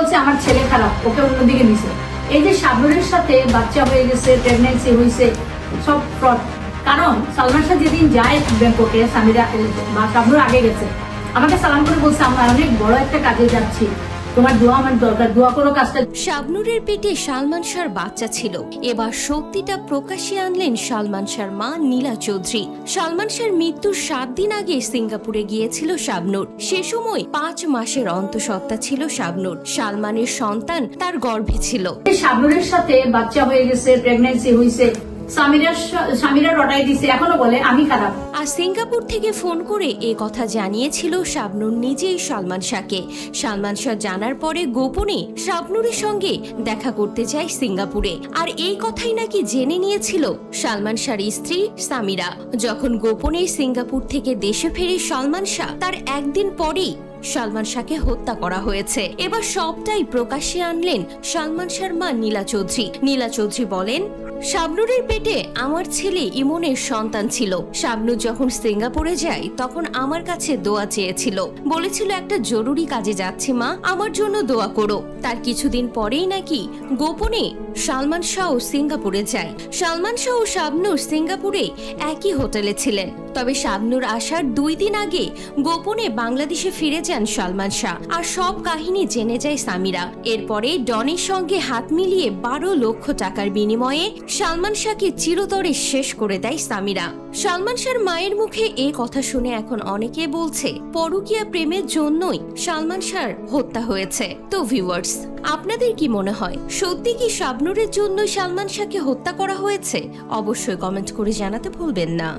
বলছে আমার ছেলে খারাপ, ওকে অন্যদিকে নিছে। এই যে শাবনুরের সাথে বাচ্চা হয়ে গেছে, প্রেগনেন্সি হয়েছে, সব ফ্রড। কারণ সালমান শাহ যেদিন যায় ব্যাংককে, সামিরা বা শাবনুর আগে গেছে, আমাকে সালাম করে বলছে আমরা অনেক বড় একটা কাজে যাচ্ছি, তোমার দোয়া আমার দরকার, দোয়া করো কাজটা। শাবনুরের পেটে সালমান শাহর বাচ্চা ছিল। এবার সত্যিটা প্রকাশ্যে আনলেন সালমান শাহর মা নীলা চৌধুরী। সালমান শাহর মৃত্যুর 7 দিন আগে সিঙ্গাপুরে গিয়েছিল শাবনুর। সে সময় 5 মাসের অন্তঃসত্ত্বা ছিল শাবনুর। সালমানের সন্তান তার গর্ভে ছিল। শাবনুরের সাথে বাচ্চা হয়ে গেছে, প্রেগনেন্সি হয়েছে, স্বামীরা রটাই দিছে, এখনো বলে আমি খারাপ। আর সিঙ্গাপুর থেকে ফোন করে এ কথা জানিয়েছিল শাবনুর নিজেই সালমান শাহকে। সালমান শাহ জানার পরে গোপনে শাবনুরের সঙ্গে দেখা করতে যায় সিঙ্গাপুরে। আর এই কথাই নাকি জেনে নিয়েছিল সালমান শাহর স্ত্রী সামিরা। যখন গোপনে সিঙ্গাপুর থেকে দেশে ফেরে সালমান শাহ, তার একদিন পরেই সালমান শাহকে হত্যা করা হয়েছে। এবার সবটাই প্রকাশ্যে আনলেন সালমান শাহর মা নীলা চৌধুরী। নীলা চৌধুরী বলেন, শাবনুরের পেটে আমার ছেলে ইমনের সন্তান ছিল। শাবনুর যখন সিঙ্গাপুরে যায় তখন আমার কাছে দোয়া চেয়েছিল, বলেছিল একটা জরুরি কাজে যাচ্ছি মা, আমার জন্য দোয়া করো। তার কিছুদিন পরেই নাকি গোপনে সালমান শাহ সিঙ্গাপুরে যায়। সালমান শাহ ও শাবনুর সিঙ্গাপুরে একই হোটেলে ছিলেন। তবে শাবনুর আসার 2 দিন আগে গোপনে বাংলাদেশে ফিরে যান সালমান শাহ। আর সব কাহিনী জেনে যায় সামিরা। এরপরে ডনের সঙ্গে হাত মিলিয়ে 12 লক্ষ টাকার বিনিময়ে সালমান শাহকে চিরতরে শেষ করে দেয় সামিরা। সালমান শাহর মায়ের মুখে এই কথা শুনে এখন অনেকে বলছে পরকীয়া প্রেমের জন্যই সালমান শাহর হত্যা হয়েছে। তো ভিউয়ার্স, আপনাদের কি মনে হয়, সত্যি কি শাবনুরের জন্য সালমান শাহকে হত্যা করা হয়েছে? অবশ্যই কমেন্ট করে জানাতে ভুলবেন না।